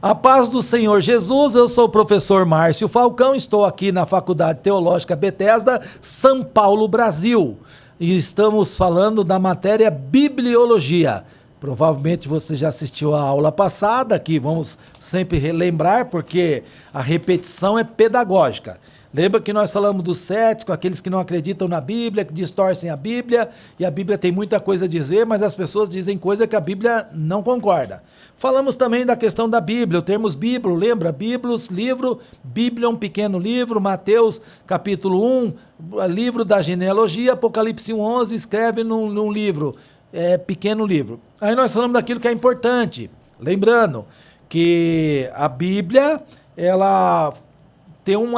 A paz do Senhor Jesus, eu sou o professor Márcio Falcão, estou aqui na Faculdade Teológica Bethesda, São Paulo, Brasil. E estamos falando da matéria Bibliologia. Provavelmente você já assistiu a aula passada, que vamos sempre relembrar, porque a repetição é pedagógica. Lembra que nós falamos dos céticos, aqueles que não acreditam na Bíblia, que distorcem a Bíblia, e a Bíblia tem muita coisa a dizer, mas as pessoas dizem coisa que a Bíblia não concorda. Falamos também da questão da Bíblia, o termo Bíblia, lembra? Biblos, livro, Bíblia é um pequeno livro, Mateus capítulo 1, livro da genealogia, Apocalipse 1:11, escreve num livro, pequeno livro. Aí nós falamos daquilo que é importante, lembrando que a Bíblia, ela tem um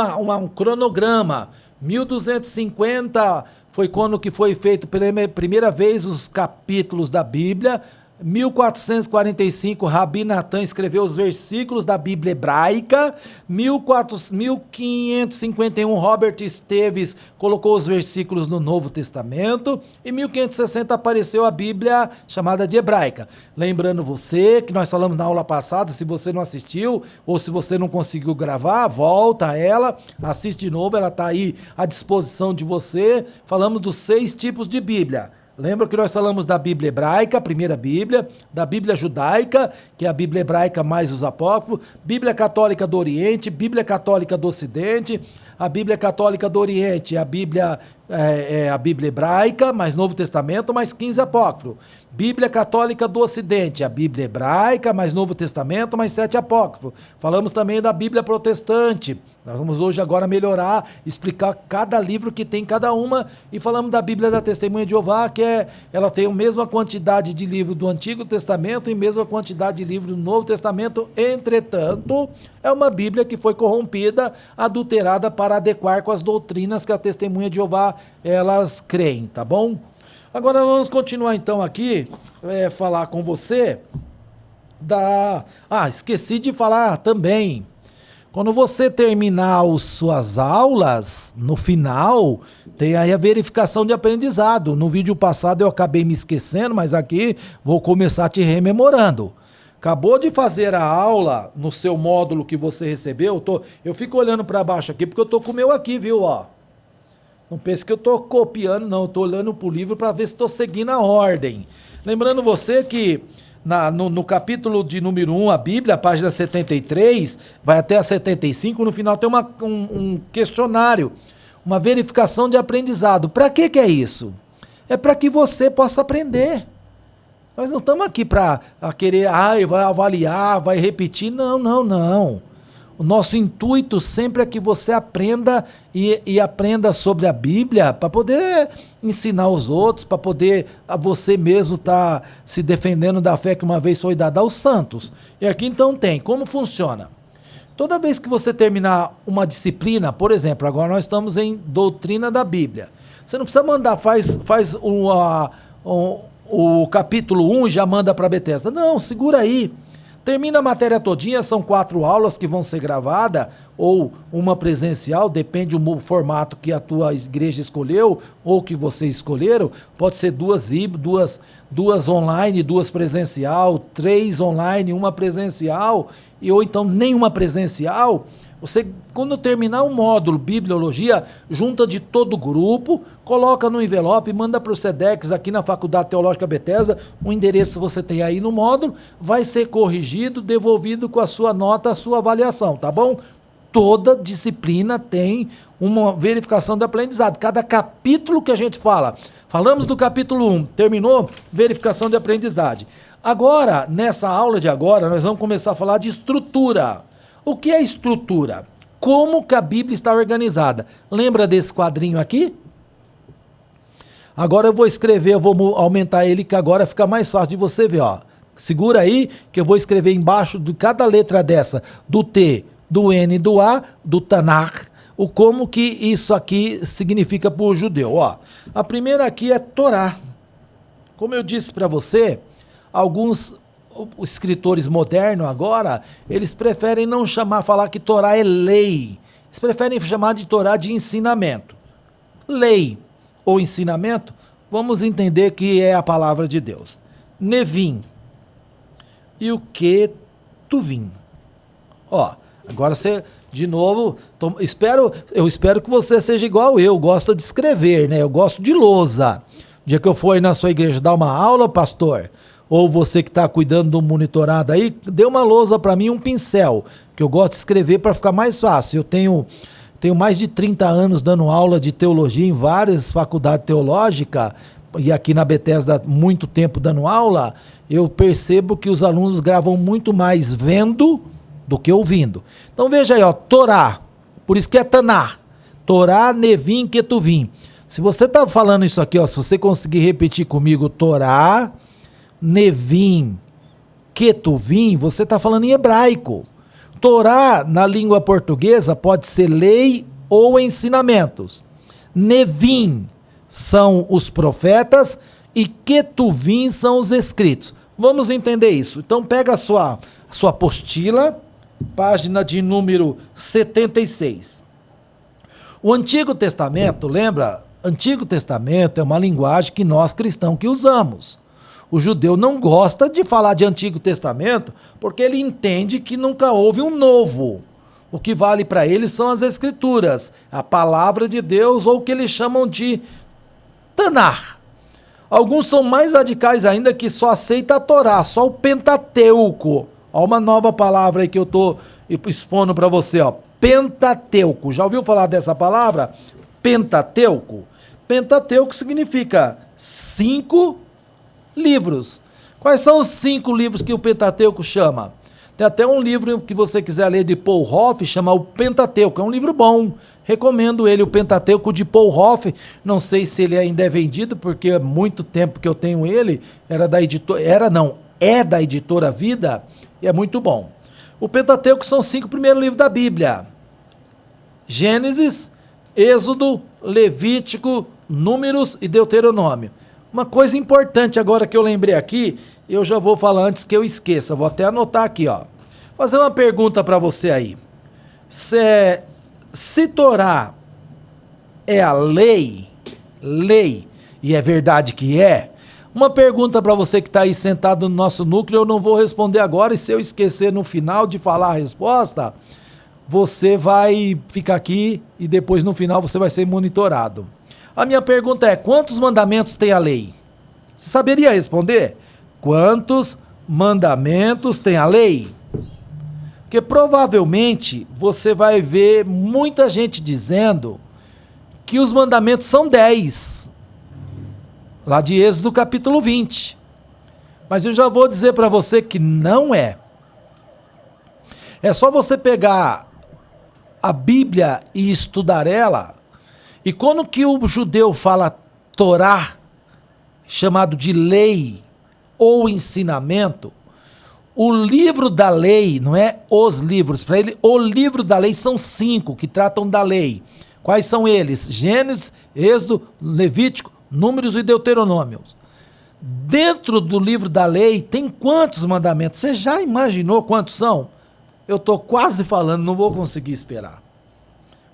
cronograma. 1250 foi quando que foi feito pela primeira vez os capítulos da Bíblia. 1445, Rabi Natan escreveu os versículos da Bíblia hebraica. 1551, Robert Esteves colocou os versículos no Novo Testamento. E 1560 apareceu a Bíblia chamada de hebraica. Lembrando você que nós falamos na aula passada, se você não assistiu ou se você não conseguiu gravar, volta a ela, assiste de novo, ela está aí à disposição de você. Falamos dos 6 tipos de Bíblia. Lembra que nós falamos da Bíblia hebraica, a primeira Bíblia, da Bíblia judaica, que é a Bíblia hebraica mais os apócrifos, Bíblia católica do Oriente, Bíblia católica do Ocidente, a Bíblia católica do Oriente, a Bíblia hebraica, mais Novo Testamento, mais 15 apócrifos. Bíblia católica do Ocidente, a Bíblia hebraica, mais Novo Testamento, mais 7 apócrifos. Falamos também da Bíblia protestante. Nós vamos hoje agora melhorar, explicar cada livro que tem cada uma, e falamos da Bíblia da Testemunha de Jeová, que ela tem a mesma quantidade de livro do Antigo Testamento e mesma quantidade de livro do Novo Testamento. Entretanto, é uma Bíblia que foi corrompida, adulterada para adequar com as doutrinas que a Testemunha de Jeová elas creem, tá bom? Agora vamos continuar então aqui, falar com você esqueci de falar também. Quando você terminar as suas aulas, no final, tem aí a verificação de aprendizado. No vídeo passado eu acabei me esquecendo, mas aqui vou começar te rememorando. Acabou de fazer a aula no seu módulo que você recebeu, eu fico olhando para baixo aqui porque eu tô com o meu aqui, viu, ó. Não pense que eu tô copiando, não, eu tô olhando pro livro para ver se estou seguindo a ordem. Lembrando você que no capítulo de número 1, a Bíblia, a página 73, vai até a 75, no final tem um questionário, uma verificação de aprendizado. Para que é isso? É para que você possa aprender. Nós não estamos aqui para querer, vai avaliar, vai repetir, não. O nosso intuito sempre é que você aprenda e aprenda sobre a Bíblia para poder ensinar os outros, para poder você mesmo estar se defendendo da fé que uma vez foi dada aos santos. E aqui então tem, como funciona? Toda vez que você terminar uma disciplina, por exemplo, agora nós estamos em doutrina da Bíblia. Você não precisa mandar, faz o capítulo 1 e já manda para a Bethesda. Não, segura aí. Termina a matéria todinha, são 4 aulas que vão ser gravadas, ou uma presencial, depende do formato que a tua igreja escolheu, ou que vocês escolheram, pode ser 2 online, 2 presencial, 3 online, 1 presencial, ou então nenhuma presencial. Você, quando terminar o módulo Bibliologia, junta de todo o grupo, coloca no envelope, manda para o SEDEX aqui na Faculdade Teológica Bethesda, o endereço você tem aí no módulo, vai ser corrigido, devolvido com a sua nota, a sua avaliação, tá bom? Toda disciplina tem uma verificação de aprendizado. Cada capítulo que a gente falamos do capítulo 1, terminou, verificação de aprendizagem. Agora, nessa aula de agora, nós vamos começar a falar de estrutura. O que é estrutura? Como que a Bíblia está organizada? Lembra desse quadrinho aqui? Agora eu vou escrever, eu vou aumentar ele, que agora fica mais fácil de você ver, ó. Segura aí, que eu vou escrever embaixo de cada letra dessa, do T, do N, do A, do Tanakh, o como que isso aqui significa para o judeu, ó. A primeira aqui é Torá. Como eu disse para você, alguns escritores modernos agora, eles preferem não falar que Torá é lei. Eles preferem chamar de Torá de ensinamento. Lei ou ensinamento, vamos entender que é a palavra de Deus. Nevim. E o que Tuvim. Ó, agora você, de novo, eu espero que você seja igual eu, gosta de escrever, né? Eu gosto de lousa. O dia que eu for aí na sua igreja dar uma aula, pastor, ou você que está cuidando do monitorado aí, dê uma lousa para mim, um pincel, que eu gosto de escrever para ficar mais fácil. Eu tenho mais de 30 anos dando aula de teologia em várias faculdades teológicas, e aqui na Bethesda muito tempo dando aula, eu percebo que os alunos gravam muito mais vendo do que ouvindo. Então veja aí, ó, Torá, por isso que é Tanar, Torá, Nevim, Ketuvim. Se você tá falando isso aqui, ó, se você conseguir repetir comigo Torá, Nevim, Ketuvim, você tá falando em hebraico. Torá, na língua portuguesa, pode ser lei ou ensinamentos. Nevim são os profetas e Ketuvim são os escritos. Vamos entender isso. Então pega a sua apostila, página de número 76. O Antigo Testamento, lembra? Antigo Testamento é uma linguagem que nós cristãos que usamos. O judeu não gosta de falar de Antigo Testamento porque ele entende que nunca houve um novo. O que vale para ele são as Escrituras, a palavra de Deus, ou o que eles chamam de Tanar. Alguns são mais radicais ainda, que só aceita a Torá, só o Pentateuco. Olha uma nova palavra aí que eu estou expondo para você, ó. Pentateuco. Já ouviu falar dessa palavra? Pentateuco. Pentateuco significa 5 livros. Quais são os 5 livros que o Pentateuco chama? Tem até um livro que você quiser ler de Paul Hoff, chama o Pentateuco. É um livro bom. Recomendo ele, o Pentateuco de Paul Hoff. Não sei se ele ainda é vendido, porque há muito tempo que eu tenho ele. É da editora Vida e é muito bom. O Pentateuco são 5 primeiros livros da Bíblia. Gênesis, Êxodo, Levítico, Números e Deuteronômio. Uma coisa importante agora que eu lembrei aqui, eu já vou falar antes que eu esqueça, vou até anotar aqui, ó. Fazer uma pergunta para você aí. Se Torá é a lei, e é verdade que é, uma pergunta para você que está aí sentado no nosso núcleo, eu não vou responder agora, e se eu esquecer no final de falar a resposta, você vai ficar aqui e depois no final você vai ser monitorado. A minha pergunta é, quantos mandamentos tem a lei? Você saberia responder? Quantos mandamentos tem a lei? Porque provavelmente você vai ver muita gente dizendo que os mandamentos são 10. Lá de Êxodo capítulo 20. Mas eu já vou dizer para você que não é. É só você pegar a Bíblia e estudar ela. E quando que o judeu fala Torá, chamado de lei ou ensinamento, o livro da lei, não é os livros, para ele o livro da lei são 5 que tratam da lei. Quais são eles? Gênesis, Êxodo, Levítico, Números e Deuteronômio. Dentro do livro da lei tem quantos mandamentos? Você já imaginou quantos são? Eu estou quase falando, não vou conseguir esperar.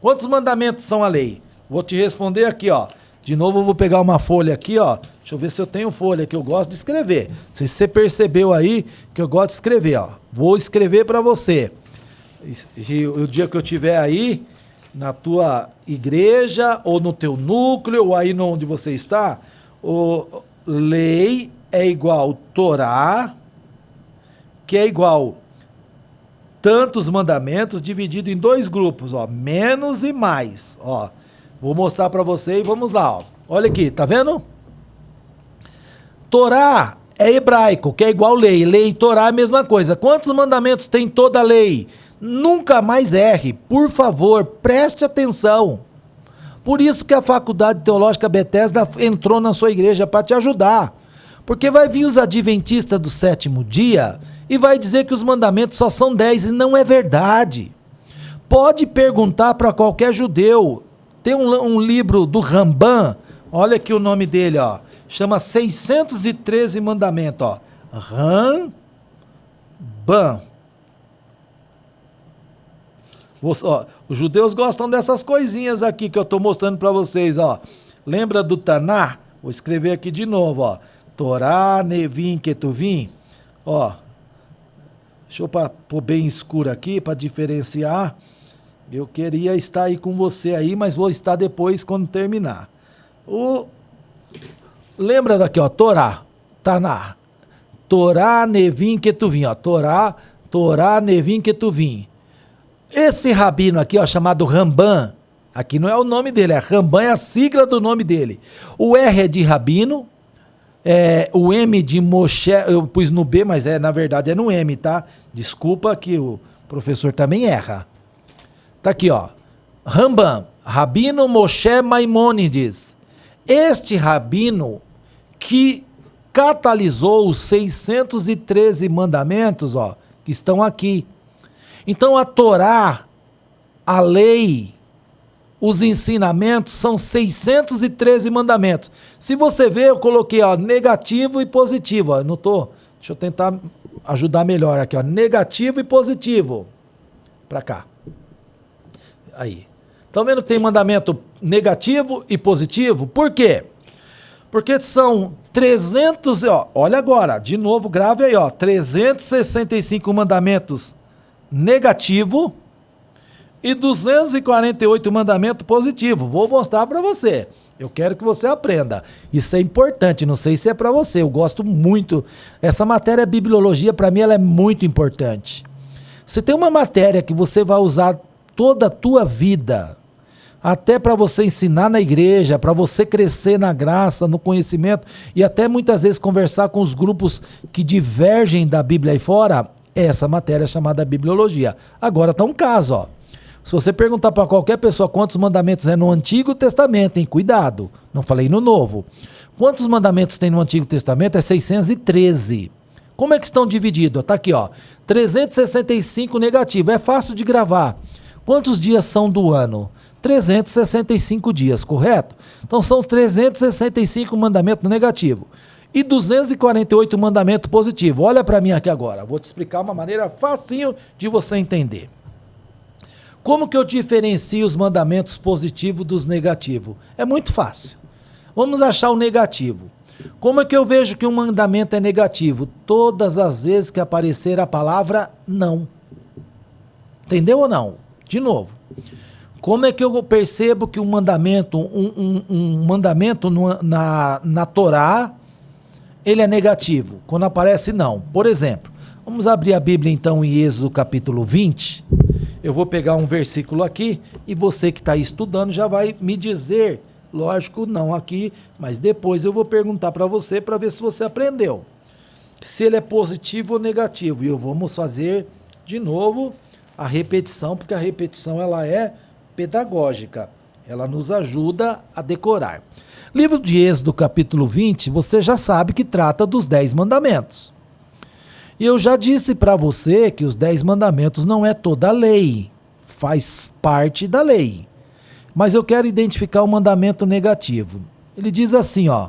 Quantos mandamentos são a lei? Vou te responder aqui, ó. De novo eu vou pegar uma folha aqui, ó. Deixa eu ver se eu tenho folha, que eu gosto de escrever. Não sei se você percebeu aí que eu gosto de escrever, ó. Vou escrever para você. E o dia que eu tiver aí, na tua igreja, ou no teu núcleo, ou aí onde você está, o lei é igual Torá, que é igual tantos mandamentos, dividido em 2 grupos, ó. Menos e mais, ó. Vou mostrar para você e vamos lá, ó. Olha aqui, tá vendo? Torá é hebraico, que é igual lei. Lei e Torá é a mesma coisa. Quantos mandamentos tem toda a lei? Nunca mais erre. Por favor, preste atenção. Por isso que a Faculdade Teológica Bethesda entrou na sua igreja para te ajudar. Porque vai vir os adventistas do 7º dia e vai dizer que os mandamentos só são 10 e não é verdade. Pode perguntar para qualquer judeu. Tem um livro do Rambam, olha aqui o nome dele, ó. Chama 613 Mandamentos, ó. Rambam. Ó, os judeus gostam dessas coisinhas aqui que eu estou mostrando para vocês, ó. Lembra do Taná? Vou escrever aqui de novo, ó. Torá, Nevim, Ketuvim. Ó. Deixa eu pôr bem escuro aqui para diferenciar. Eu queria estar aí com você aí, mas vou estar depois quando terminar. Lembra daqui, ó, Torá, Taná. Torá, Nevim, Ketuvim, ó. Torá, Nevim, Ketuvim. Esse rabino aqui, ó, chamado Rambam, aqui não é o nome dele, é Rambam, é a sigla do nome dele. O R é de rabino, o M de Moshe, eu pus no B, mas na verdade é no M, tá? Desculpa que o professor também erra. Tá aqui, ó. Rambam, Rabino Moshe Maimônides. Este rabino que catalisou os 613 mandamentos, ó, que estão aqui. Então a Torá, a lei, os ensinamentos são 613 mandamentos. Se você ver, eu coloquei, ó, negativo e positivo, ó, deixa eu tentar ajudar melhor aqui, ó, negativo e positivo. Pra cá. Aí. Estão vendo que tem mandamento negativo e positivo? Por quê? Porque são 300, ó, olha agora, de novo, grave aí, ó, 365 mandamentos negativo e 248 mandamentos positivo. Vou mostrar para você. Eu quero que você aprenda. Isso é importante, não sei se é para você, eu gosto muito. Essa matéria bibliologia, para mim, ela é muito importante. Se tem uma matéria que você vai usar toda a tua vida, até para você ensinar na igreja, para você crescer na graça, no conhecimento e até muitas vezes conversar com os grupos que divergem da Bíblia aí fora, essa matéria é chamada bibliologia. Agora tá um caso, ó. Se você perguntar para qualquer pessoa quantos mandamentos é no Antigo Testamento, hein? Cuidado, não falei no Novo. Quantos mandamentos tem no Antigo Testamento? É 613. Como é que estão divididos? Tá aqui, ó. 365 negativo, é fácil de gravar. Quantos dias são do ano? 365 dias, correto? Então são 365 mandamentos negativos e 248 mandamentos positivos. Olha para mim aqui agora, vou te explicar uma maneira facinho de você entender. Como que eu diferencio os mandamentos positivos dos negativos? É muito fácil. Vamos achar o negativo. Como é que eu vejo que um mandamento é negativo? Todas as vezes que aparecer a palavra não. Entendeu ou não? De novo. Como é que eu percebo que um mandamento, na Torá, ele é negativo? Quando aparece não. Por exemplo, vamos abrir a Bíblia então em Êxodo capítulo 20. Eu vou pegar um versículo aqui e você que está estudando já vai me dizer, lógico, não aqui, mas depois eu vou perguntar para você para ver se você aprendeu. Se ele é positivo ou negativo. E vamos fazer de novo a repetição, porque a repetição ela é pedagógica, ela nos ajuda a decorar. Livro de Êxodo, capítulo 20, você já sabe que trata dos 10 mandamentos. E eu já disse para você que os 10 mandamentos não é toda a lei, faz parte da lei. Mas eu quero identificar o mandamento negativo. Ele diz assim, ó,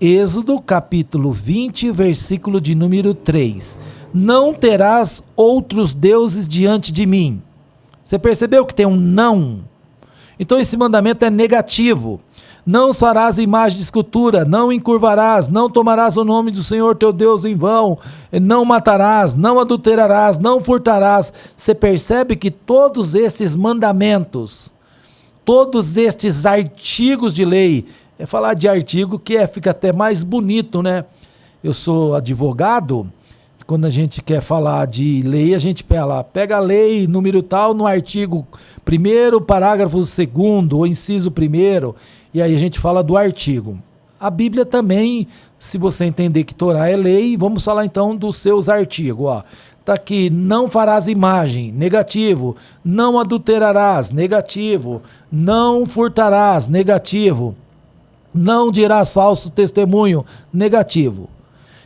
Êxodo, capítulo 20, versículo de número 3. Não terás outros deuses diante de mim. Você percebeu que tem um não? Então esse mandamento é negativo. Não farás imagem de escultura, não encurvarás, não tomarás o nome do Senhor teu Deus em vão, não matarás, não adulterarás, não furtarás. Você percebe que todos estes mandamentos, todos estes artigos de lei, falar de artigo que fica até mais bonito, né? Eu sou advogado. Quando a gente quer falar de lei, a gente pega a lei, número tal, no artigo 1º, parágrafo 2º, ou inciso 1º, e aí a gente fala do artigo. A Bíblia também, se você entender que Torá é lei, vamos falar então dos seus artigos. Ó. Tá aqui, não farás imagem, negativo. Não adulterarás, negativo. Não furtarás, negativo. Não dirás falso testemunho, negativo.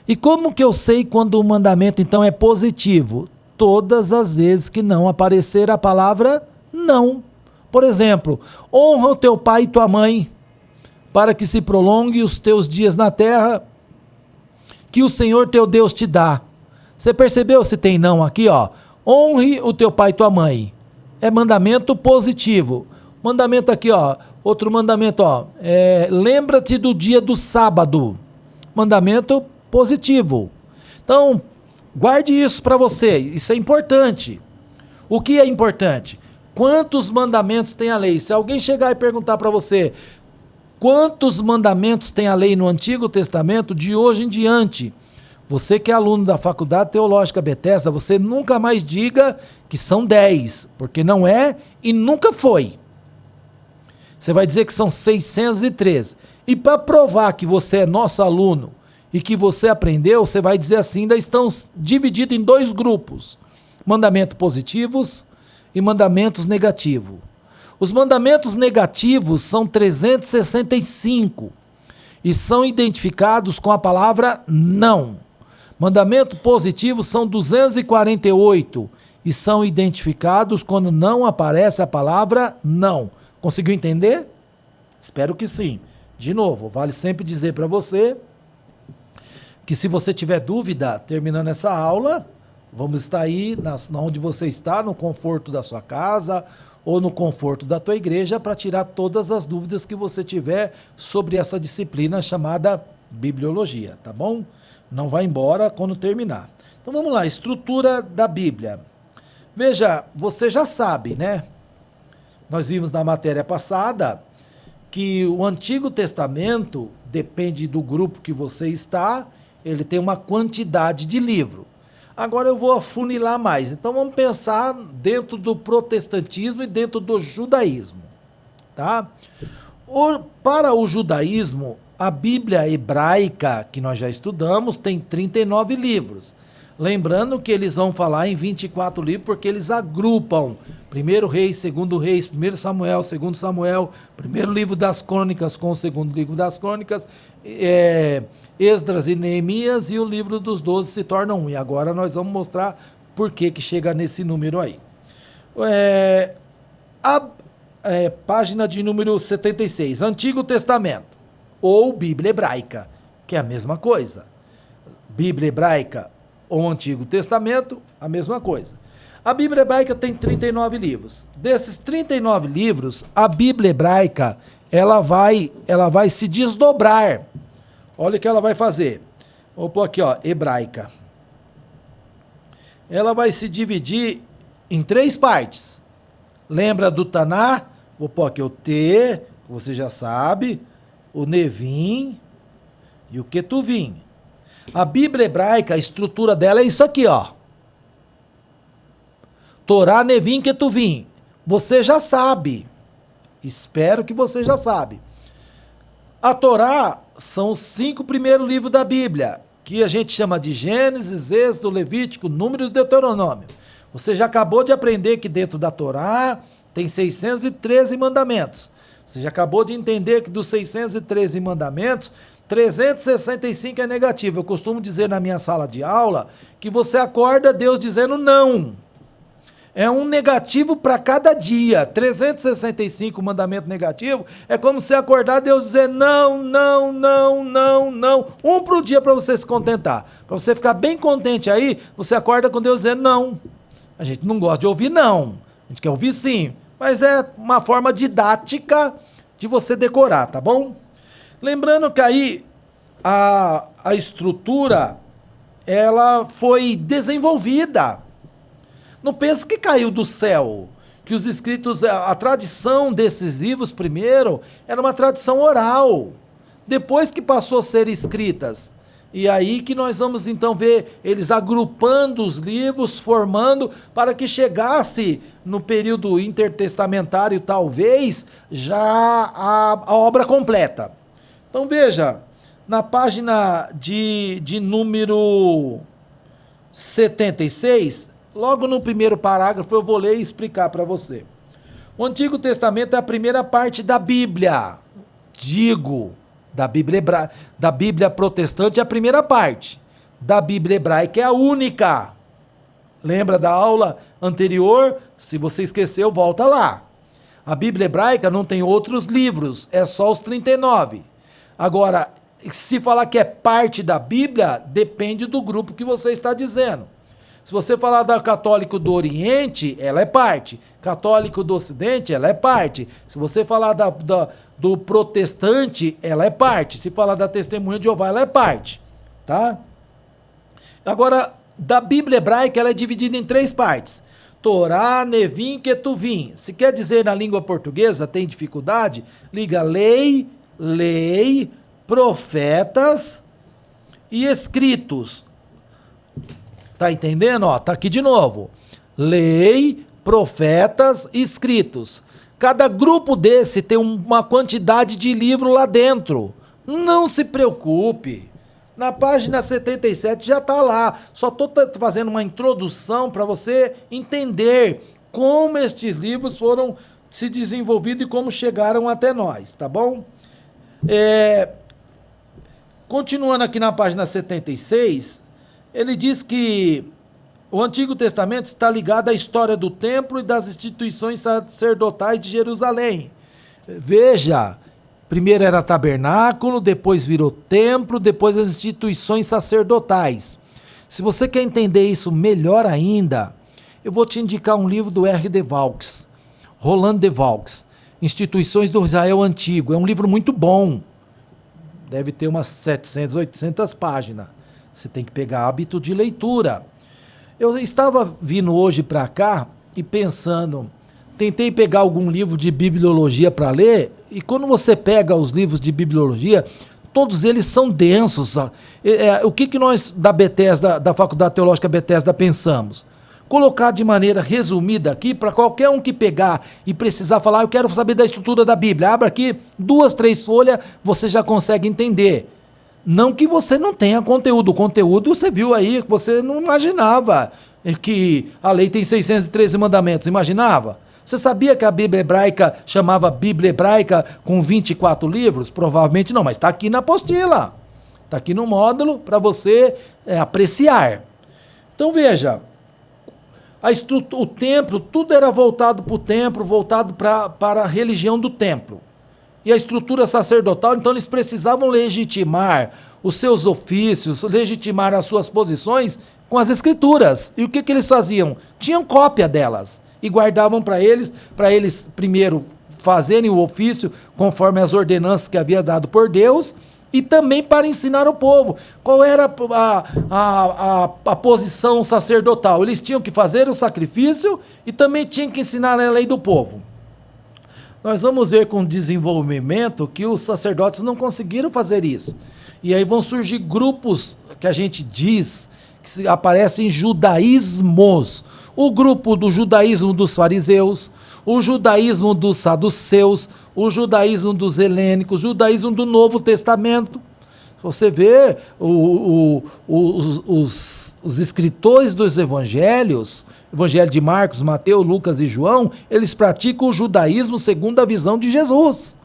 E como que eu sei quando o mandamento então é positivo? Todas as vezes que não aparecer a palavra não. Por exemplo, honra o teu pai e tua mãe, para que se prolongue os teus dias na terra, que o Senhor teu Deus te dá. Você percebeu se tem não aqui, ó? Honre o teu pai e tua mãe. É mandamento positivo. Mandamento aqui, ó. Outro mandamento, ó. Lembra-te do dia do sábado. Mandamento positivo. Então, Guarde isso para você, isso é importante. O que é importante? Quantos mandamentos tem a lei? Se alguém chegar e perguntar para você quantos mandamentos tem a lei no Antigo Testamento, de hoje em diante, você que é aluno da Faculdade Teológica Bethesda, você nunca mais diga que são 10, porque não é e nunca foi. Você vai dizer que são 613. E para provar que você é nosso aluno e que você aprendeu, você vai dizer assim, ainda estão divididos em 2 grupos. Mandamentos positivos e mandamentos negativos. Os mandamentos negativos são 365 e são identificados com a palavra não. Mandamentos positivos são 248 e são identificados quando não aparece a palavra não. Conseguiu entender? Espero que sim. De novo, vale sempre dizer para você que se você tiver dúvida, terminando essa aula, vamos estar aí onde você está, no conforto da sua casa ou no conforto da tua igreja, para tirar todas as dúvidas que você tiver sobre essa disciplina chamada bibliologia, tá bom? Não vai embora quando terminar. Então vamos lá, estrutura da Bíblia. Veja, você já sabe, né? Nós vimos na matéria passada que o Antigo Testamento, depende do grupo que você está, ele tem uma quantidade de livro. Agora eu vou afunilar mais. Então vamos pensar dentro do protestantismo e dentro do judaísmo, tá? Para o judaísmo, a Bíblia hebraica, que nós já estudamos, tem 39 livros. Lembrando que eles vão falar em 24 livros porque eles agrupam 1 Reis, 2 Reis, 1 Samuel, 2 Samuel, 1 livro das Crônicas com o 2º livro das Crônicas, Esdras e Neemias, e o livro dos 12 se torna um. E agora nós vamos mostrar por que chega nesse número aí. Página de número 76, Antigo Testamento, ou Bíblia Hebraica, que é a mesma coisa. Bíblia Hebraica ou Antigo Testamento, a mesma coisa. A Bíblia Hebraica tem 39 livros. Desses 39 livros, a Bíblia Hebraica, ela vai se desdobrar. Olha o que ela vai fazer. Vou pôr aqui, ó, Hebraica. Ela vai se dividir em 3 partes. Lembra do Taná? Vou pôr aqui o T, que você já sabe, o Nevim e o Ketuvim. A Bíblia Hebraica, a estrutura dela é isso aqui, ó. Torá, Nevim, Ketuvim. Você já sabe. Espero que você já sabe. A Torá são os 5 primeiros livros da Bíblia, que a gente chama de Gênesis, Êxodo, Levítico, Números e Deuteronômio. Você já acabou de aprender que dentro da Torá tem 613 mandamentos. Você já acabou de entender que dos 613 mandamentos, 365 é negativo. Eu costumo dizer na minha sala de aula que você acorda Deus dizendo não. É um negativo para cada dia. 365 mandamento negativo é como você acordar Deus dizer não, não, não, não, não. Um para o dia para você se contentar. Para você ficar bem contente aí, você acorda com Deus dizendo não. A gente não gosta de ouvir não. A gente quer ouvir sim. Mas é uma forma didática de você decorar, tá bom? Lembrando que aí a estrutura, ela foi desenvolvida. Não pense que caiu do céu, que os escritos, a tradição desses livros primeiro era uma tradição oral, depois que passou a ser escritas. E aí que nós vamos então ver eles agrupando os livros, formando, para que chegasse no período intertestamentário, talvez, já a obra completa. Então veja, na página de número 76, logo no primeiro parágrafo eu vou ler e explicar para você. O Antigo Testamento é a primeira parte da Bíblia, da Bíblia protestante é a primeira parte, da Bíblia hebraica é a única. Lembra da aula anterior? Se você esqueceu, volta lá. A Bíblia hebraica não tem outros livros, é só os 39. Agora, se falar que é parte da Bíblia, depende do grupo que você está dizendo. Se você falar da católico do Oriente, ela é parte. Católico do Ocidente, ela é parte. Se você falar do protestante, ela é parte. Se falar da testemunha de Jeová, ela é parte. Tá? Agora, da Bíblia hebraica, ela é dividida em 3 partes. Torá, Nevim, Ketuvim. Se quer dizer na língua portuguesa, tem dificuldade, liga lei, profetas e escritos. Tá entendendo? Ó, tá aqui de novo. Lei, profetas e escritos. Cada grupo desse tem uma quantidade de livro lá dentro. Não se preocupe. Na página 77 já está lá. Só estou fazendo uma introdução para você entender como estes livros foram se desenvolvidos e como chegaram até nós, tá bom? Continuando aqui na página 76, ele diz que o Antigo Testamento está ligado à história do templo e das instituições sacerdotais de Jerusalém. Veja, primeiro era tabernáculo, depois virou templo, depois as instituições sacerdotais. Se você quer entender isso melhor ainda, eu vou te indicar um livro do R. de Vaux, Roland de Vaux, Instituições do Israel Antigo. É um livro muito bom. Deve ter umas 700, 800 páginas. Você tem que pegar hábito de leitura. Eu estava vindo hoje para cá e pensando, tentei pegar algum livro de bibliologia para ler, e quando você pega os livros de bibliologia, todos eles são densos. O que nós da Bethesda, da Faculdade Teológica Bethesda, pensamos? Colocar de maneira resumida aqui, para qualquer um que pegar e precisar falar, eu quero saber da estrutura da Bíblia, abra aqui 2, 3 folhas, você já consegue entender. Não que você não tenha conteúdo. O conteúdo você viu aí, que você não imaginava que a lei tem 613 mandamentos. Imaginava? Você sabia que a Bíblia hebraica chamava Bíblia hebraica com 24 livros? Provavelmente não, mas está aqui na apostila. Está aqui no módulo para você apreciar. Então veja, o templo, tudo era voltado para o templo, voltado para a religião do templo. E a estrutura sacerdotal, então eles precisavam legitimar os seus ofícios, legitimar as suas posições com as escrituras. E o que eles faziam? Tinham cópia delas e guardavam para eles primeiro fazerem o ofício conforme as ordenanças que havia dado por Deus e também para ensinar o povo. Qual era a posição sacerdotal? Eles tinham que fazer o sacrifício e também tinham que ensinar a lei do povo. Nós vamos ver com o desenvolvimento que os sacerdotes não conseguiram fazer isso. E aí vão surgir grupos que a gente diz que aparecem judaísmos. O grupo do judaísmo dos fariseus, o judaísmo dos saduceus, o judaísmo dos helênicos, o judaísmo do Novo Testamento. Você vê os escritores dos evangelhos, Evangelho de Marcos, Mateus, Lucas e João, eles praticam o judaísmo segundo a visão de Jesus.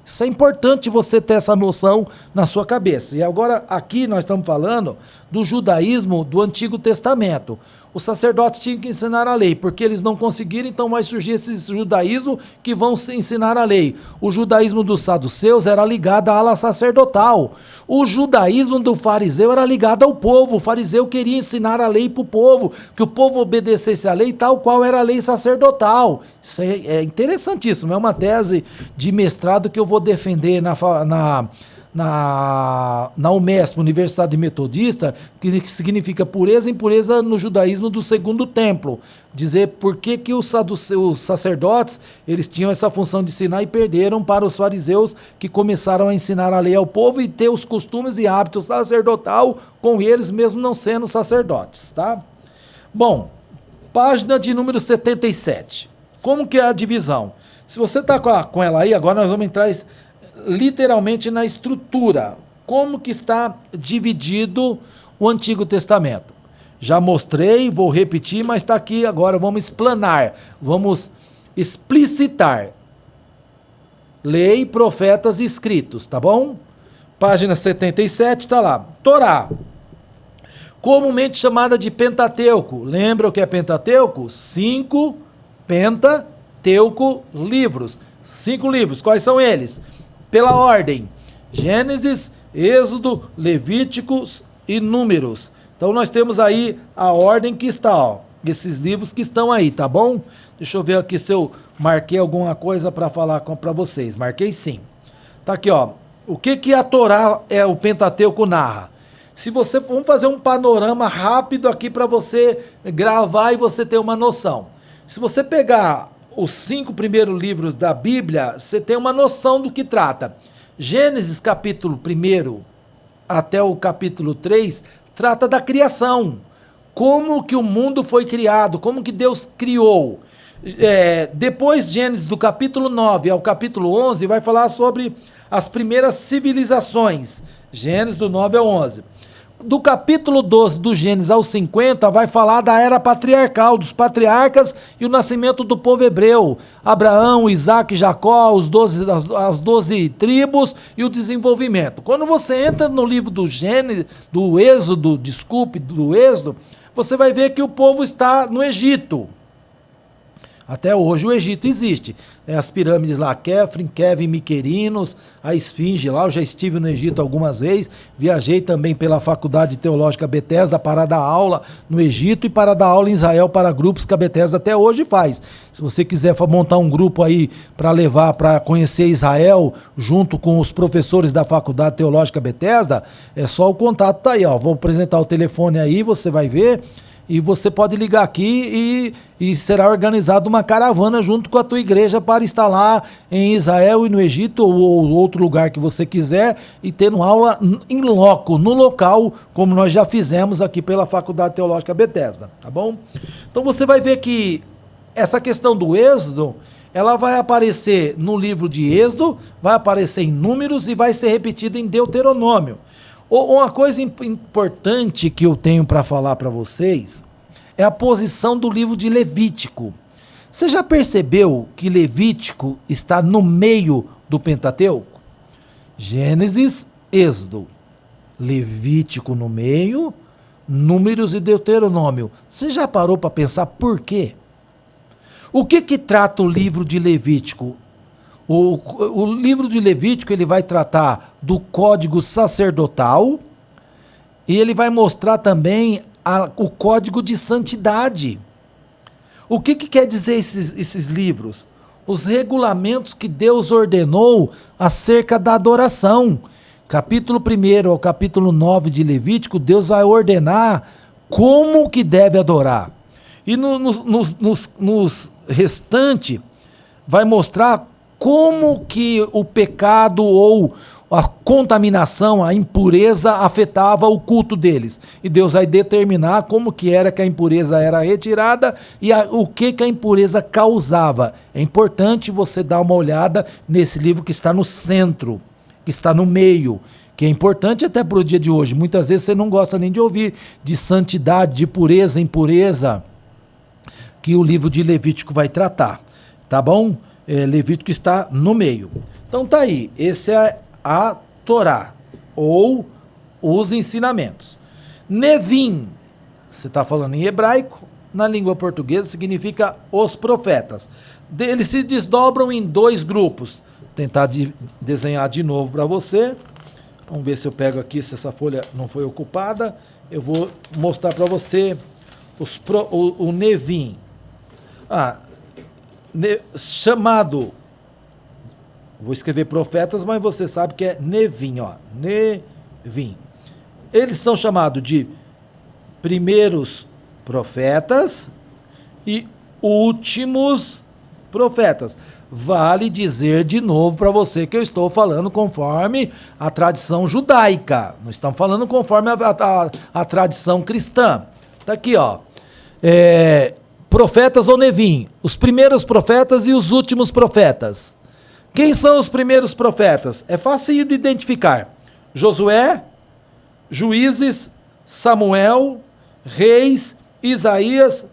Isso é importante você ter essa noção na sua cabeça. E agora aqui nós estamos falando do judaísmo do Antigo Testamento. Os sacerdotes tinham que ensinar a lei, porque eles não conseguiram, então vai surgir esse judaísmo que vão ensinar a lei. O judaísmo dos saduceus era ligado à ala sacerdotal. O judaísmo do fariseu era ligado ao povo. O fariseu queria ensinar a lei para o povo, que o povo obedecesse a lei tal qual era a lei sacerdotal. Isso é interessantíssimo, é uma tese de mestrado que eu vou defender na UMESP, Universidade Metodista, que significa pureza e impureza no judaísmo do segundo templo. Dizer por que os sacerdotes eles tinham essa função de ensinar e perderam para os fariseus, que começaram a ensinar a lei ao povo e ter os costumes e hábitos sacerdotal com eles, mesmo não sendo sacerdotes, tá? Bom, página de número 77. Como que é a divisão? Se você está com ela aí, agora nós vamos entrar literalmente na estrutura. Como que está dividido o Antigo Testamento? Já mostrei, vou repetir, mas está aqui agora, vamos explanar, vamos explicitar. Lei, profetas e escritos, tá bom? Página 77, está lá. Torá, comumente chamada de Pentateuco. Lembra o que é Pentateuco? 5 Pentateuco livros. 5 livros, quais são eles? Pela ordem, Gênesis, Êxodo, Levíticos e Números. Então nós temos aí a ordem que está, ó, esses livros que estão aí, tá bom? Deixa eu ver aqui se eu marquei alguma coisa para falar para vocês. Marquei sim. Tá aqui, ó. O que a Torá, o Pentateuco narra? Se você, vamos fazer um panorama rápido aqui para você gravar e você ter uma noção. Se você pegar os 5 primeiros livros da Bíblia, você tem uma noção do que trata. Gênesis capítulo 1 até o capítulo 3 trata da criação. Como que o mundo foi criado, como que Deus criou. Depois Gênesis do capítulo 9 ao capítulo 11 vai falar sobre as primeiras civilizações. Gênesis do 9 ao 11. Do capítulo 12 do Gênesis ao 50 vai falar da era patriarcal, dos patriarcas e o nascimento do povo hebreu. Abraão, Isaac, Jacó, as 12 tribos e o desenvolvimento. Quando você entra no livro do Gênesis, do Êxodo, você vai ver que o povo está no Egito. Até hoje o Egito existe. As pirâmides lá, Kefren, Kevin, Miquerinos, a Esfinge lá, eu já estive no Egito algumas vezes, viajei também pela Faculdade Teológica Bethesda para dar aula no Egito e para dar aula em Israel para grupos que a Bethesda até hoje faz. Se você quiser montar um grupo aí para levar para conhecer Israel junto com os professores da Faculdade Teológica Bethesda, é só o contato tá aí, ó. Vou apresentar o telefone aí, você vai ver. E você pode ligar aqui e será organizada uma caravana junto com a tua igreja para estar lá em Israel e no Egito ou outro lugar que você quiser e tendo aula em loco, no local, como nós já fizemos aqui pela Faculdade Teológica Bethesda, tá bom? Então você vai ver que essa questão do Êxodo, ela vai aparecer no livro de Êxodo, vai aparecer em Números e vai ser repetida em Deuteronômio. Uma coisa importante que eu tenho para falar para vocês é a posição do livro de Levítico. Você já percebeu que Levítico está no meio do Pentateuco? Gênesis, Êxodo, Levítico no meio, Números e Deuteronômio. Você já parou para pensar por quê? O que trata o livro de Levítico? O livro de Levítico ele vai tratar do código sacerdotal e ele vai mostrar também o código de santidade. O que quer dizer esses livros? Os regulamentos que Deus ordenou acerca da adoração. Capítulo 1 ao capítulo 9 de Levítico, Deus vai ordenar como que deve adorar. E nos restante vai mostrar como que o pecado ou a contaminação, a impureza afetava o culto deles. E Deus vai determinar como que era que a impureza era retirada e o que a impureza causava. É importante você dar uma olhada nesse livro que está no centro, que está no meio, que é importante até para o dia de hoje. Muitas vezes você não gosta nem de ouvir de santidade, de pureza, impureza, que o livro de Levítico vai tratar, tá bom? Levítico está no meio. Então tá aí, esse é a Torá, ou os ensinamentos. Nevim, você está falando em hebraico, na língua portuguesa significa os profetas. Eles se desdobram em 2 grupos. Vou tentar desenhar de novo para você. Vamos ver se eu pego aqui, se essa folha não foi ocupada. Eu vou mostrar para você o Nevim. Chamado, vou escrever profetas, mas você sabe que é Nevim, ó, Nevim. Eles são chamados de primeiros profetas e últimos profetas. Vale dizer de novo para você que eu estou falando conforme a tradição judaica, não estamos falando conforme a tradição cristã. Tá aqui, ó. Profetas ou Nevim, os primeiros profetas e os últimos profetas. Quem são os primeiros profetas? É fácil de identificar. Josué, Juízes, Samuel, Reis, Isaías.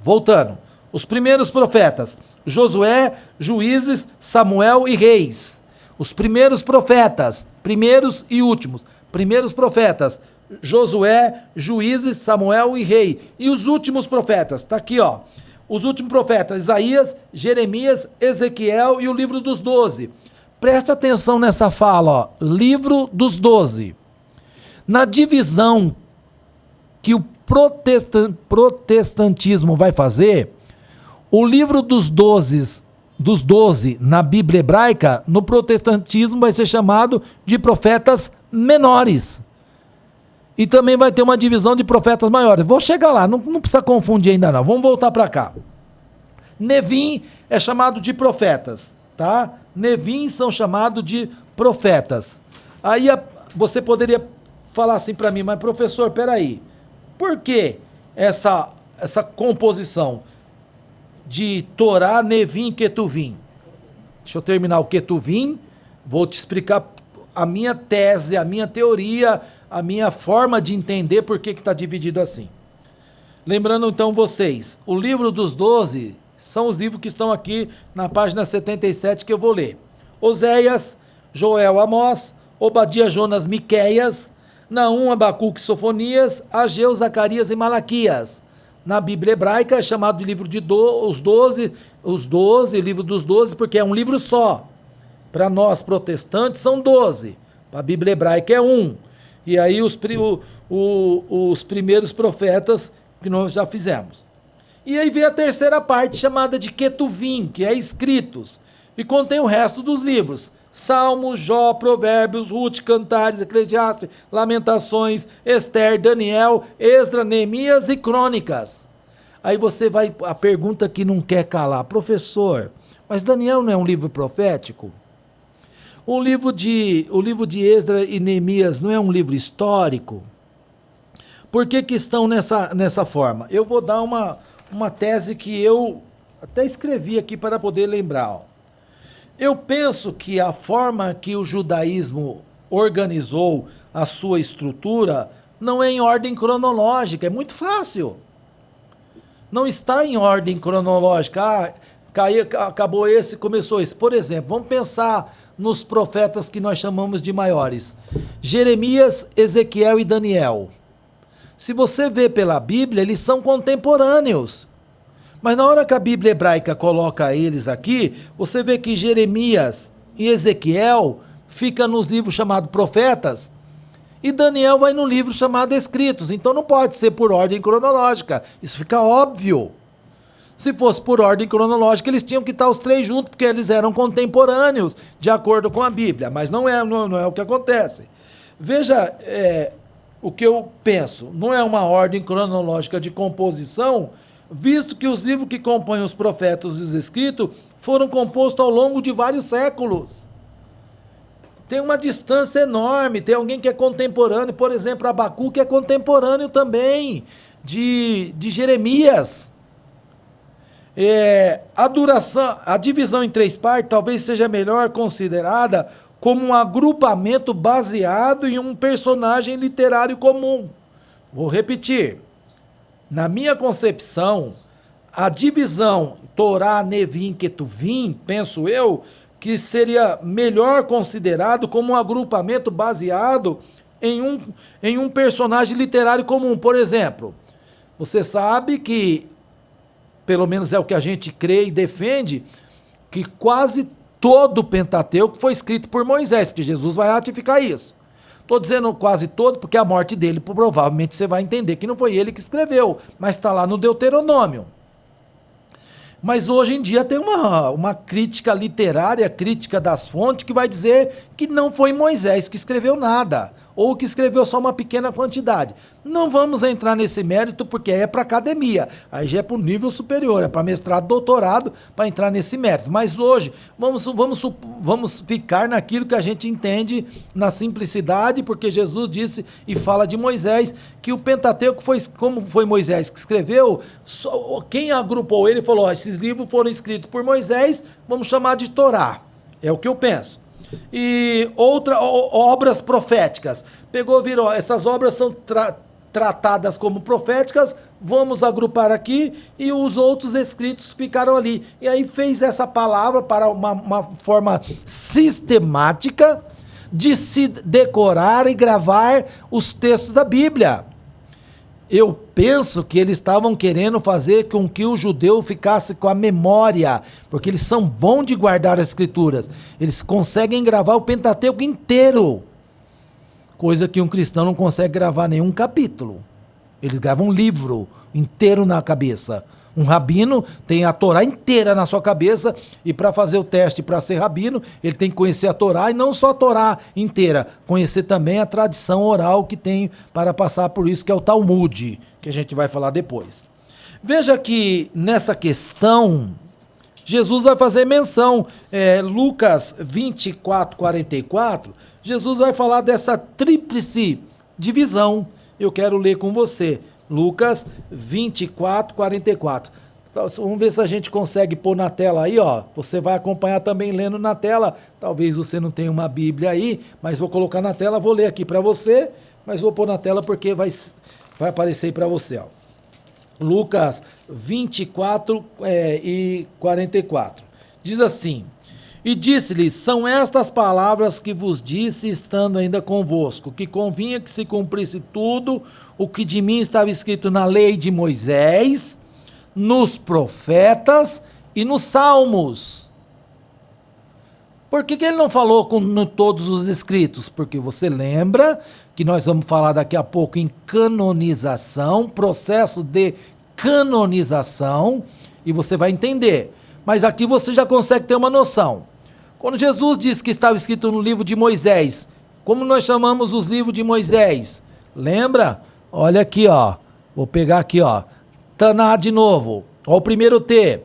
Voltando. Os primeiros profetas, Josué, Juízes, Samuel e Reis. Os primeiros profetas, primeiros e últimos. Primeiros profetas, Josué, Juízes, Samuel e Rei. E os últimos profetas, tá aqui, ó. Os últimos profetas, Isaías, Jeremias, Ezequiel e o livro dos 12. Preste atenção nessa fala, ó. Livro dos 12. Na divisão que o protestantismo vai fazer, o livro dos 12 na Bíblia hebraica, no protestantismo vai ser chamado de profetas menores. E também vai ter uma divisão de profetas maiores. Vou chegar lá, não precisa confundir ainda não. Vamos voltar para cá. Nevim é chamado de profetas, tá? Nevim são chamados de profetas. Aí você poderia falar assim para mim, mas professor, peraí, por que essa composição de Torá, Nevim e Ketuvim? Deixa eu terminar o Ketuvim, vou te explicar a minha tese, a minha teoria, a minha forma de entender por que está dividido assim. Lembrando então vocês, o livro dos 12 são os livros que estão aqui na página 77 que eu vou ler. Oséias, Joel, Amós, Obadias, Jonas, Miqueias, Naum, Abacuque, Sofonias, Ageu, Zacarias e Malaquias. Na Bíblia hebraica é chamado de livro de os 12, livro dos 12, porque é um livro só. Para nós protestantes são 12, para a Bíblia hebraica é um. E aí os primeiros profetas que nós já fizemos. E aí vem a terceira parte, chamada de Ketuvim, que é escritos, e contém o resto dos livros. Salmos, Jó, Provérbios, Ruth, Cantares, Eclesiastes, Lamentações, Ester, Daniel, Esdra, Neemias e Crônicas. Aí você vai, a pergunta que não quer calar, professor, mas Daniel não é um livro profético? O livro de Esdra e Neemias não é um livro histórico? Por que estão nessa forma? Eu vou dar uma tese que eu até escrevi aqui para poder lembrar. Ó. Eu penso que a forma que o judaísmo organizou a sua estrutura não é em ordem cronológica, é muito fácil. Não está em ordem cronológica. Acabou esse, começou esse. Por exemplo, vamos pensar nos profetas que nós chamamos de maiores. Jeremias, Ezequiel e Daniel. Se você vê pela Bíblia, eles são contemporâneos. Mas na hora que a Bíblia hebraica coloca eles aqui, você vê que Jeremias e Ezequiel fica nos livros chamados profetas, e Daniel vai no livro chamado escritos. Então não pode ser por ordem cronológica. Isso fica óbvio. Se fosse por ordem cronológica, eles tinham que estar os três juntos, porque eles eram contemporâneos, de acordo com a Bíblia. Mas não é o que acontece. Veja o que eu penso. Não é uma ordem cronológica de composição, visto que os livros que compõem os profetas e os escritos foram compostos ao longo de vários séculos. Tem uma distância enorme, tem alguém que é contemporâneo, por exemplo, Abacuque é contemporâneo também de Jeremias. A divisão em três partes talvez seja melhor considerada como um agrupamento baseado em um personagem literário comum. Vou repetir. Na minha concepção, a divisão Torá, Nevim, Ketuvim, penso eu, que seria melhor considerado como um agrupamento baseado em um personagem literário comum. Por exemplo, você sabe que, pelo menos é o que a gente crê e defende, que quase todo o Pentateuco foi escrito por Moisés, porque Jesus vai ratificar isso. Estou dizendo quase todo, porque a morte dele, provavelmente você vai entender que não foi ele que escreveu, mas está lá no Deuteronômio. Mas hoje em dia tem uma crítica literária, crítica das fontes, que vai dizer que não foi Moisés que escreveu nada, ou que escreveu só uma pequena quantidade. Não vamos entrar nesse mérito, porque é para academia, aí já é para o nível superior, é para mestrado, doutorado, para entrar nesse mérito. Mas hoje, vamos ficar naquilo que a gente entende na simplicidade, porque Jesus disse e fala de Moisés, que o Pentateuco foi, como foi Moisés que escreveu, quem agrupou ele falou, esses livros foram escritos por Moisés, vamos chamar de Torá. É o que eu penso. E obras proféticas. Virou, essas obras são tratadas como proféticas, vamos agrupar aqui, e os outros escritos ficaram ali. E aí fez essa palavra para uma forma sistemática de se decorar e gravar os textos da Bíblia. Eu penso que eles estavam querendo fazer com que o judeu ficasse com a memória, porque eles são bons de guardar as escrituras. Eles conseguem gravar o Pentateuco inteiro, coisa que um cristão não consegue gravar nenhum capítulo. Eles gravam um livro inteiro na cabeça. Um rabino tem a Torá inteira na sua cabeça e para fazer o teste para ser rabino, ele tem que conhecer a Torá e não só a Torá inteira, conhecer também a tradição oral que tem para passar por isso, que é o Talmud, que a gente vai falar depois. Veja que nessa questão, Jesus vai fazer menção, Lucas 24, 44, Jesus vai falar dessa tríplice divisão. Eu quero ler com você. Lucas 24, 44. Então, vamos ver se a gente consegue pôr na tela aí, ó. Você vai acompanhar também lendo na tela. Talvez você não tenha uma Bíblia aí, mas vou colocar na tela, vou ler aqui para você, mas vou pôr na tela porque vai aparecer aí para você, ó. Lucas 24 e 44. Diz assim: E disse-lhes, são estas palavras que vos disse, estando ainda convosco, que convinha que se cumprisse tudo o que de mim estava escrito na lei de Moisés, nos profetas e nos salmos. Por que ele não falou com todos os escritos? Porque você lembra que nós vamos falar daqui a pouco em canonização, processo de canonização, e você vai entender. Mas aqui você já consegue ter uma noção. Quando Jesus disse que estava escrito no livro de Moisés, como nós chamamos os livros de Moisés? Lembra? Olha aqui, ó. Vou pegar aqui, ó. Taná de novo. Ó, o primeiro T.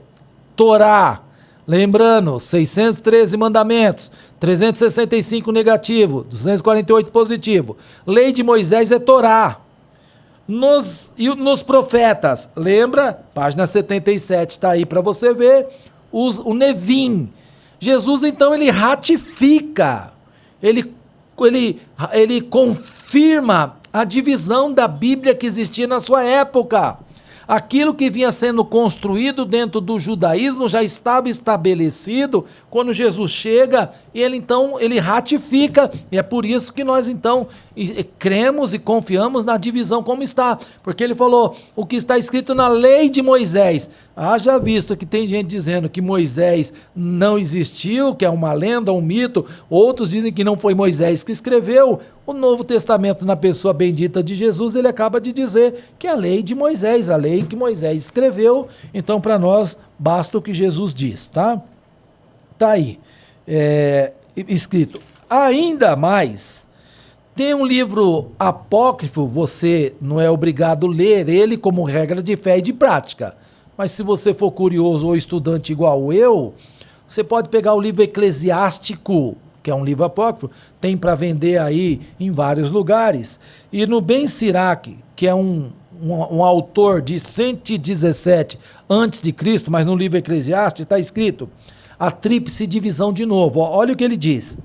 Torá. Lembrando, 613 mandamentos, 365 negativo, 248 positivo. Lei de Moisés é Torá. Nos profetas, lembra? Página 77 está aí para você ver. O Nevim. Jesus, então, ele ratifica, ele confirma a divisão da Bíblia que existia na sua época. Aquilo que vinha sendo construído dentro do judaísmo já estava estabelecido quando Jesus chega e ele ratifica. E é por isso que nós então cremos e confiamos na divisão como está. Porque ele falou o que está escrito na lei de Moisés. Haja visto que tem gente dizendo que Moisés não existiu, que é uma lenda, um mito. Outros dizem que não foi Moisés que escreveu. O Novo Testamento, na pessoa bendita de Jesus, ele acaba de dizer que é a lei de Moisés, a lei que Moisés escreveu. Então, para nós, basta o que Jesus diz, tá? Tá aí, escrito. Ainda mais, tem um livro apócrifo, você não é obrigado a ler ele como regra de fé e de prática. Mas se você for curioso ou estudante igual eu, você pode pegar o livro Eclesiástico, que é um livro apócrifo, tem para vender aí em vários lugares. E no Ben Sirac, que é um autor de 117 a.C., mas no livro Eclesiastes está escrito a tríplice divisão de novo. Olha o que ele diz.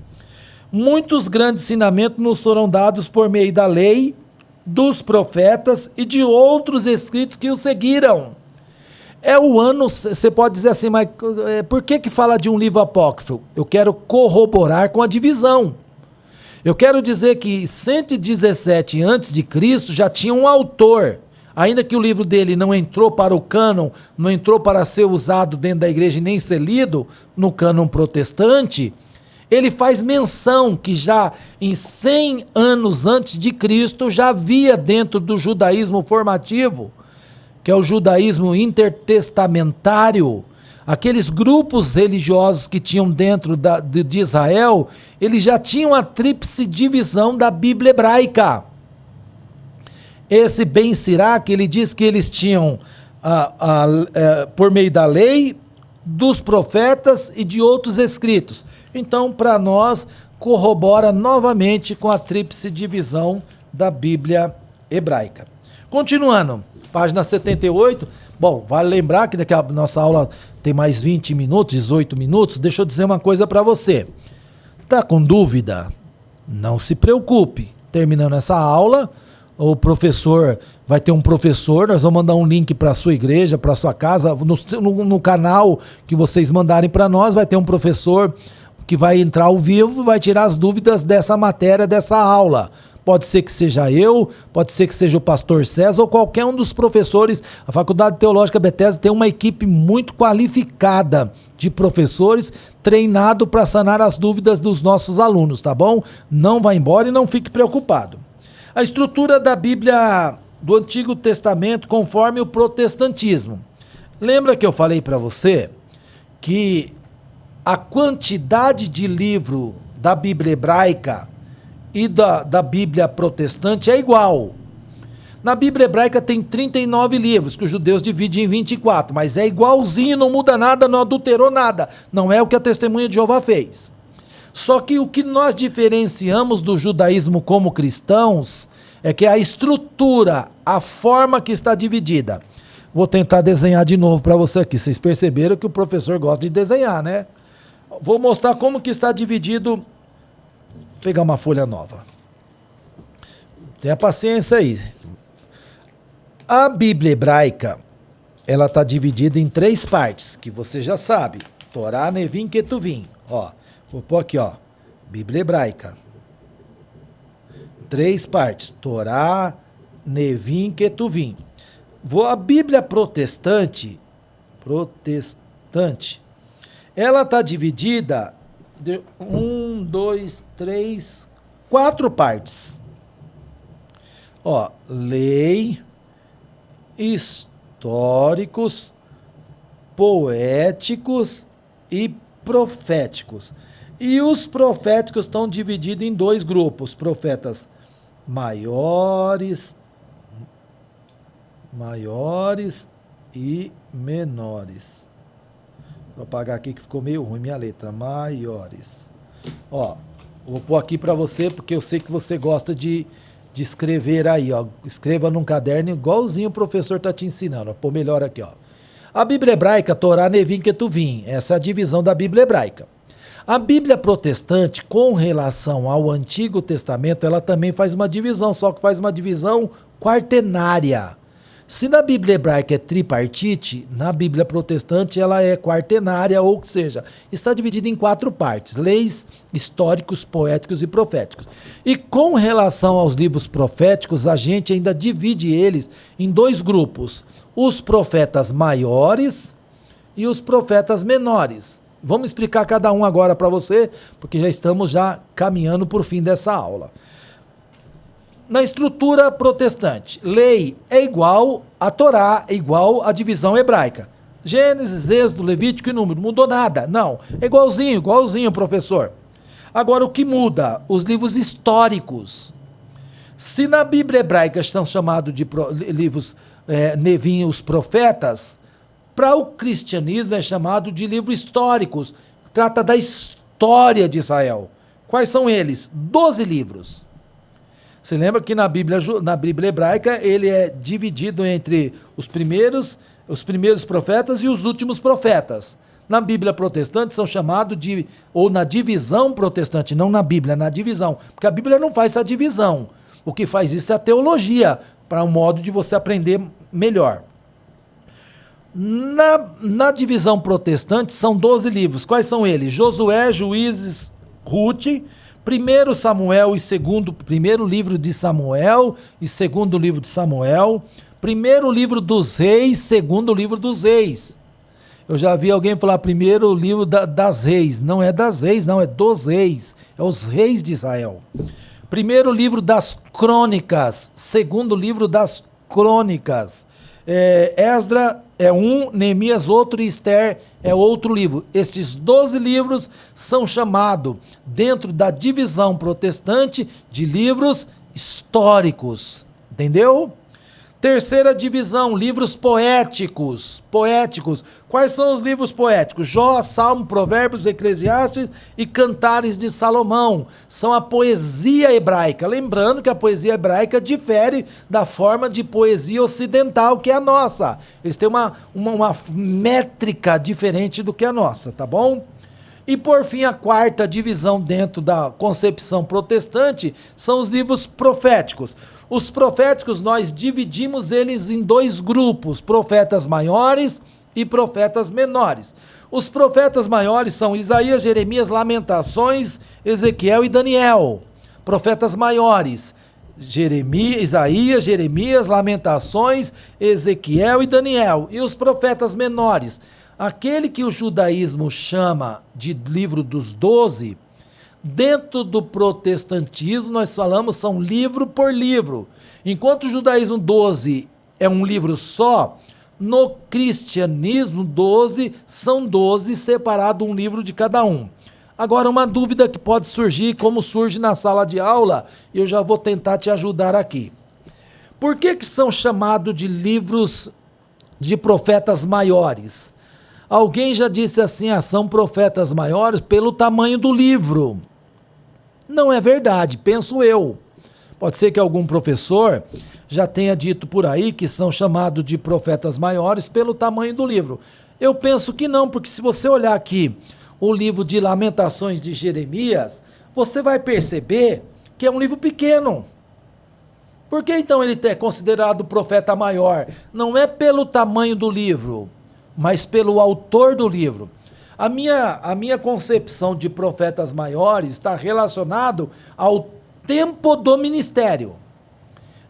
Muitos grandes ensinamentos nos foram dados por meio da lei, dos profetas e de outros escritos que o seguiram. É o ano, você pode dizer assim, mas por que fala de um livro apócrifo? Eu quero corroborar com a divisão. Eu quero dizer que 117 a.C. já tinha um autor, ainda que o livro dele não entrou para o cânon, não entrou para ser usado dentro da igreja e nem ser lido no cânon protestante, ele faz menção que já em 100 anos antes de Cristo já havia dentro do judaísmo formativo, que é o judaísmo intertestamentário, aqueles grupos religiosos que tinham dentro de Israel, eles já tinham a tríplice divisão da Bíblia hebraica. Esse Ben Sirac, ele diz que eles tinham, por meio da lei, dos profetas e de outros escritos. Então, para nós, corrobora novamente com a tríplice divisão da Bíblia hebraica. Continuando. Página 78, bom, vale lembrar que daqui a nossa aula tem mais 20 minutos, 18 minutos, deixa eu dizer uma coisa para você. Tá com dúvida? Não se preocupe. Terminando essa aula, o professor, vai ter um professor, nós vamos mandar um link para a sua igreja, para a sua casa, no canal que vocês mandarem para nós, vai ter um professor que vai entrar ao vivo e vai tirar as dúvidas dessa matéria, dessa aula. Pode ser que seja eu, pode ser que seja o pastor César ou qualquer um dos professores. A Faculdade Teológica Bethesda tem uma equipe muito qualificada de professores treinado para sanar as dúvidas dos nossos alunos, tá bom? Não vá embora e não fique preocupado. A estrutura da Bíblia do Antigo Testamento conforme o protestantismo. Lembra que eu falei para você que a quantidade de livro da Bíblia hebraica e da Bíblia protestante é igual. Na Bíblia hebraica tem 39 livros, que os judeus dividem em 24, mas é igualzinho, não muda nada, não adulterou nada. Não é o que a Testemunha de Jeová fez. Só que o que nós diferenciamos do judaísmo como cristãos é que a estrutura, a forma que está dividida. Vou tentar desenhar de novo para você aqui. Vocês perceberam que o professor gosta de desenhar, né? Vou mostrar como que está dividido. Vou pegar uma folha nova. Tenha paciência aí. A Bíblia hebraica, ela está dividida em 3 partes, que você já sabe. Torá, Nevim, Ketuvim. Ó, vou pôr aqui, ó. Bíblia hebraica. 3 partes. Torá, Nevim, Ketuvim. A Bíblia protestante, ela está dividida de 4 partes. Ó, lei, históricos, poéticos e proféticos. E os proféticos estão divididos em 2 grupos, profetas maiores e menores. Vou apagar aqui que ficou meio ruim minha letra. Maiores. Ó, vou pôr aqui para você, porque eu sei que você gosta de escrever aí, ó. Escreva num caderno igualzinho o professor tá te ensinando. Vou pôr melhor aqui, ó. A Bíblia hebraica, Torá, Nevim, Ketuvim. Essa é a divisão da Bíblia hebraica. A Bíblia protestante, com relação ao Antigo Testamento, ela também faz uma divisão, só que faz uma divisão quaternária. Se na Bíblia hebraica é tripartite, na Bíblia protestante ela é quaternária, ou seja, está dividida em 4 partes: leis, históricos, poéticos e proféticos. E com relação aos livros proféticos, a gente ainda divide eles em 2 grupos: os profetas maiores e os profetas menores. Vamos explicar cada um agora para você, porque já estamos caminhando por fim dessa aula. Na estrutura protestante, lei é igual a Torá, é igual à divisão hebraica. Gênesis, Êxodo, Levítico e Número, mudou nada. Não, é igualzinho, professor. Agora, o que muda? Os livros históricos. Se na Bíblia hebraica são chamados de livros Nevim, os profetas, para o cristianismo é chamado de livros históricos. Trata da história de Israel. Quais são eles? 12 livros. Você lembra que na Bíblia hebraica ele é dividido entre os primeiros profetas e os últimos profetas. Na Bíblia protestante são chamados ou na divisão protestante, não na Bíblia, na divisão. Porque a Bíblia não faz essa divisão. O que faz isso é a teologia, para um modo de você aprender melhor. Na divisão protestante são 12 livros. Quais são eles? Josué, Juízes, Ruth, primeiro Samuel e primeiro livro de Samuel e segundo livro de Samuel, primeiro livro dos reis, segundo livro dos reis. Eu já vi alguém falar primeiro livro das reis. Não é das reis, não, é dos reis. É os reis de Israel. Primeiro livro das crônicas, segundo livro das crônicas. Esdra é um, Neemias outro e Esther é outro livro. Estes 12 livros são chamados, dentro da divisão protestante, de livros históricos. Entendeu? Terceira divisão, livros poéticos. Quais são os livros poéticos? Jó, Salmo, Provérbios, Eclesiastes e Cantares de Salomão. São a poesia hebraica. Lembrando que a poesia hebraica difere da forma de poesia ocidental, que é a nossa. Eles têm uma métrica diferente do que a nossa, tá bom? E por fim, a quarta divisão dentro da concepção protestante são os livros proféticos. Os proféticos, nós dividimos eles em 2 grupos, profetas maiores e profetas menores. Os profetas maiores são Isaías, Jeremias, Lamentações, Ezequiel e Daniel. Profetas maiores, Isaías, Jeremias, Lamentações, Ezequiel e Daniel. E os profetas menores, aquele que o judaísmo chama de livro dos 12, dentro do protestantismo nós falamos são livro por livro. Enquanto o judaísmo 12 é um livro só, No cristianismo, 12 são 12, separado um livro de cada um. Agora, uma dúvida que pode surgir, como surge na sala de aula, eu já vou tentar te ajudar aqui. Por que são chamados de livros de profetas maiores? Alguém já disse assim, são profetas maiores pelo tamanho do livro. Não é verdade, penso eu. Pode ser que algum professor já tenha dito por aí que são chamados de profetas maiores pelo tamanho do livro. Eu penso que não, porque se você olhar aqui o livro de Lamentações de Jeremias, você vai perceber que é um livro pequeno. Por que então ele é considerado profeta maior? Não é pelo tamanho do livro, mas pelo autor do livro. A minha concepção de profetas maiores está relacionado ao tempo do ministério,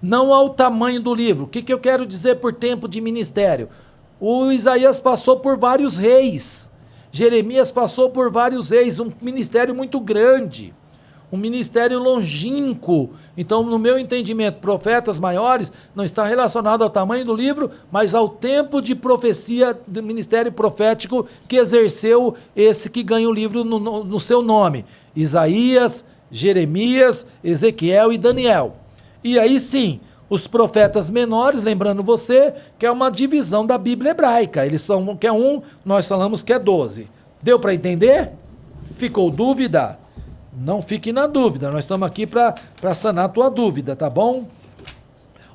não ao tamanho do livro. O que eu quero dizer por tempo de ministério? O Isaías passou por vários reis, Jeremias passou por vários reis, um ministério muito grande, um ministério longínquo. Então, no meu entendimento, profetas maiores não está relacionado ao tamanho do livro, mas ao tempo de profecia do ministério profético que exerceu esse que ganha o livro no seu nome: Isaías, Jeremias, Ezequiel e Daniel. E aí sim, os profetas menores, lembrando você que é uma divisão da Bíblia hebraica, eles são, que é um, nós falamos que é 12. Deu para entender? Ficou dúvida? Não fique na dúvida, nós estamos aqui para sanar a tua dúvida, tá bom?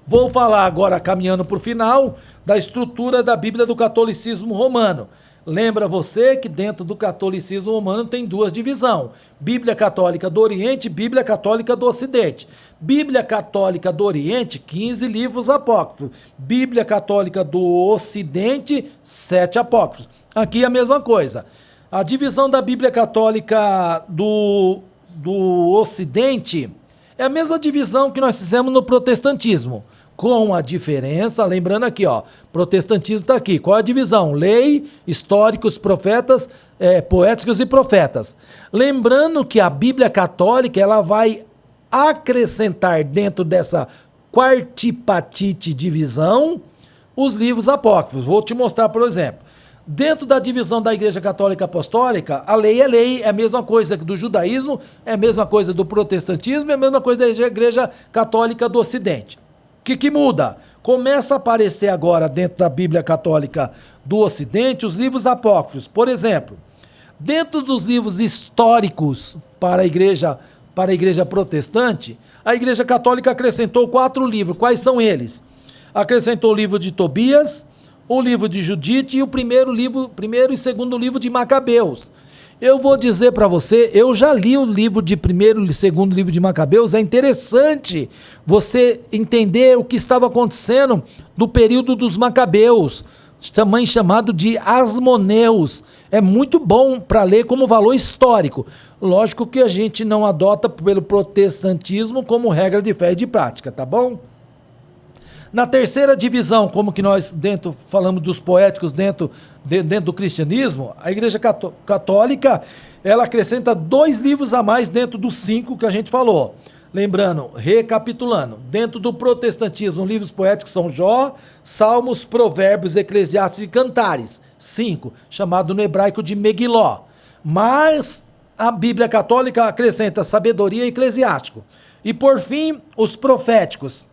Vou falar agora, caminhando para o final, da estrutura da Bíblia do catolicismo romano. Lembra você que dentro do catolicismo romano tem duas divisões: Bíblia Católica do Oriente e Bíblia Católica do Ocidente. Bíblia Católica do Oriente, 15 livros apócrifos. Bíblia Católica do Ocidente, 7 apócrifos. Aqui é a mesma coisa. A divisão da Bíblia Católica do Ocidente é a mesma divisão que nós fizemos no protestantismo, com a diferença, lembrando aqui, protestantismo está aqui. Qual é a divisão? Lei, históricos, profetas, poéticos e profetas. Lembrando que a Bíblia Católica, ela vai acrescentar dentro dessa quartipatite divisão os livros apócrifos. Vou te mostrar, por exemplo. Dentro da divisão da Igreja Católica Apostólica, a lei, é a mesma coisa do judaísmo, é a mesma coisa do protestantismo, é a mesma coisa da Igreja Católica do Ocidente. O que muda? Começa a aparecer agora dentro da Bíblia Católica do Ocidente os livros apócrifos. Por exemplo, dentro dos livros históricos para a Igreja Protestante, a Igreja Católica acrescentou 4 livros. Quais são eles? Acrescentou o livro de Tobias, o livro de Judite e o primeiro e segundo livro de Macabeus. Eu vou dizer para você, eu já li o livro de primeiro e segundo livro de Macabeus. É interessante você entender o que estava acontecendo do período dos Macabeus, também chamado de Asmoneus. É muito bom para ler como valor histórico. Lógico que a gente não adota pelo protestantismo como regra de fé e de prática, tá bom? Na terceira divisão, como que nós falamos dos poéticos dentro do cristianismo, a Igreja Católica, ela acrescenta 2 livros a mais dentro dos 5 que a gente falou. Lembrando, recapitulando, dentro do protestantismo, livros poéticos são Jó, Salmos, Provérbios, Eclesiastes e Cantares, 5, chamado no hebraico de Megiló. Mas a Bíblia Católica acrescenta sabedoria e eclesiástico. E por fim, os proféticos.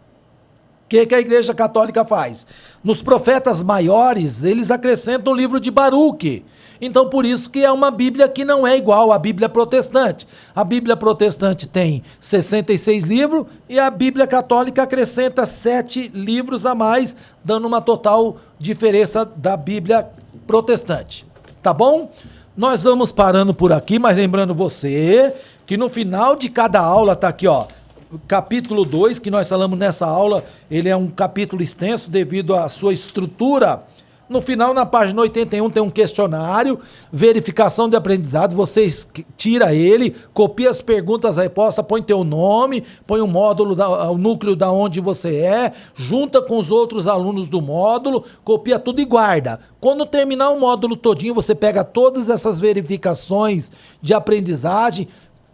O que a Igreja Católica faz? Nos profetas maiores, eles acrescentam o livro de Baruque. Então, por isso que é uma Bíblia que não é igual à Bíblia protestante. A Bíblia protestante tem 66 livros e a Bíblia Católica acrescenta 7 livros a mais, dando uma total diferença da Bíblia protestante. Tá bom? Nós vamos parando por aqui, mas lembrando você que no final de cada aula tá aqui, capítulo 2, que nós falamos nessa aula, ele é um capítulo extenso devido à sua estrutura. No final, na página 81, tem um questionário, verificação de aprendizado, você tira ele, copia as perguntas, respostas, põe teu nome, põe o módulo, o núcleo da onde você é, junta com os outros alunos do módulo, copia tudo e guarda. Quando terminar o módulo todinho, você pega todas essas verificações de aprendizagem,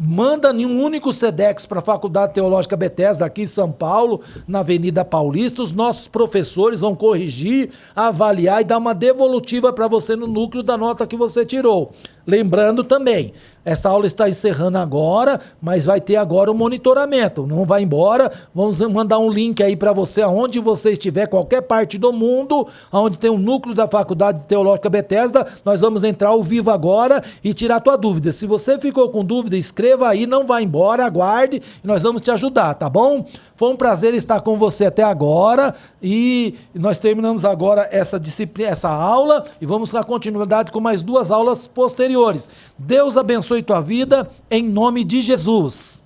manda em um único SEDEX para a Faculdade Teológica Bethesda, aqui em São Paulo, na Avenida Paulista. Os nossos professores vão corrigir, avaliar e dar uma devolutiva para você no núcleo da nota que você tirou. Lembrando também, essa aula está encerrando agora, mas vai ter agora o monitoramento. Não vai embora, vamos mandar um link aí para você, aonde você estiver, qualquer parte do mundo, onde tem um núcleo da Faculdade Teológica Bethesda, nós vamos entrar ao vivo agora e tirar a tua dúvida. Se você ficou com dúvida, escreva aí, não vai embora, aguarde e nós vamos te ajudar, tá bom? Foi um prazer estar com você até agora e nós terminamos agora essa disciplina, essa aula e vamos dar continuidade com mais 2 aulas posteriores. Deus abençoe tua vida em nome de Jesus.